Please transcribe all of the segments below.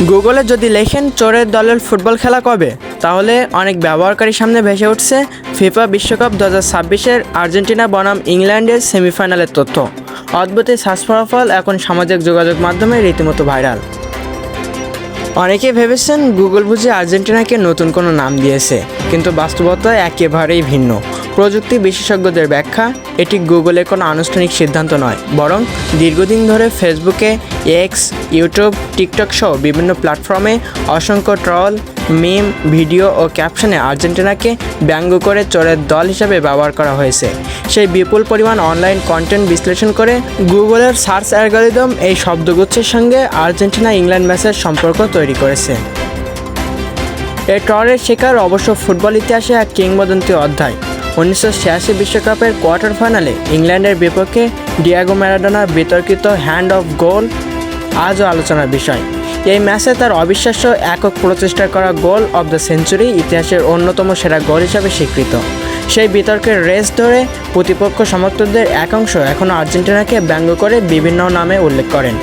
গুগলে যদি লেখেন চোরের দলের ফুটবল খেলা কবে, তাহলে অনেক ব্যবহারকারীর সামনে ভেসে উঠছে ফিফা বিশ্বকাপ 2026-এর আর্জেন্টিনা বনাম ইংল্যান্ডের সেমিফাইনালের তথ্য। অদ্ভুত এই সার্চ ফলাফল এখন সামাজিক যোগাযোগ মাধ্যমে রীতিমতো ভাইরাল। অনেকে ভেবেছেন গুগল বুঝে আর্জেন্টিনাকে নতুন কোনো নাম দিয়েছে, কিন্তু বাস্তবতা একেবারেই ভিন্ন। প্রযুক্তি বিশেষজ্ঞদের ব্যাখ্যা, এটি গুগলের কোনো আনুষ্ঠানিক সিদ্ধান্ত নয়, বরং দীর্ঘদিন ধরে ফেসবুকে, এক্স, ইউটিউব, টিকটক সহ বিভিন্ন প্ল্যাটফর্মে অসংখ্য ট্রল, মিম, ভিডিও ও ক্যাপশনে আর্জেন্টিনাকে ব্যঙ্গ করে চোরের দল হিসেবে ব্যবহার করা হয়েছে। সেই বিপুল পরিমাণ অনলাইন কন্টেন্ট বিশ্লেষণ করে গুগলের সার্চ অ্যালগরিদম এই শব্দগুচ্ছের সঙ্গে আর্জেন্টিনা ইংল্যান্ড ম্যাচের সম্পর্ক তৈরি করেছে। এই ট্রলের শিকার অবশ্য ফুটবল ইতিহাসে এক কিংবদন্তি অধ্যায়। 1986 বিশ্বকাপের কোয়ার্টার ফাইনালে ইংল্যান্ডের বিপক্ষে ডিয়েগো ম্যারাডোনার বিতর্কিত হ্যান্ড অফ গোল আজও আলোচনার বিষয়। এই ম্যাচে তার অবিশ্বাস্য একক প্রচেষ্টা করা গোল অব দ্য সেঞ্চুরি ইতিহাসের অন্যতম সেরা গোল হিসাবে স্বীকৃত। সেই বিতর্কের রেস ধরে প্রতিপক্ষ সমর্থকদের একাংশ এখনও আর্জেন্টিনাকে ব্যঙ্গ করে বিভিন্ন নামে উল্লেখ করেন।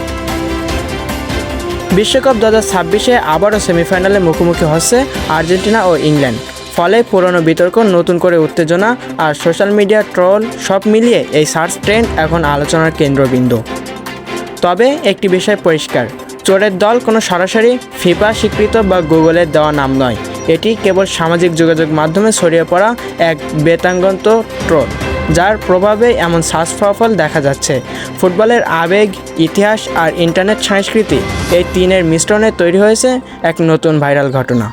বিশ্বকাপ 2026-এ আবারও সেমিফাইনালে মুখোমুখি হচ্ছে আর্জেন্টিনা ও ইংল্যান্ড। ফলে পুরনো বিতর্ক, নতুন করে উত্তেজনা আর সোশ্যাল মিডিয়া ট্রল সব মিলিয়ে এই সার্চ ট্রেন্ড এখন আলোচনার কেন্দ্রবিন্দু। তবে একটি বিষয় পরিষ্কার, চোরের দল কোনো সরাসরি ফিফা স্বীকৃত বা গুগলের দেওয়া নাম নয়। এটি কেবল সামাজিক যোগাযোগ মাধ্যমে ছড়িয়ে পড়া এক বেতাঙ্গন্ত ট্রোল, যার প্রভাবে এমন সার্চ ফলাফল দেখা যাচ্ছে। ফুটবলের আবেগ, ইতিহাস আর ইন্টারনেট সংস্কৃতি, এই তিনের মিশ্রণে তৈরি হয়েছে এক নতুন ভাইরাল ঘটনা।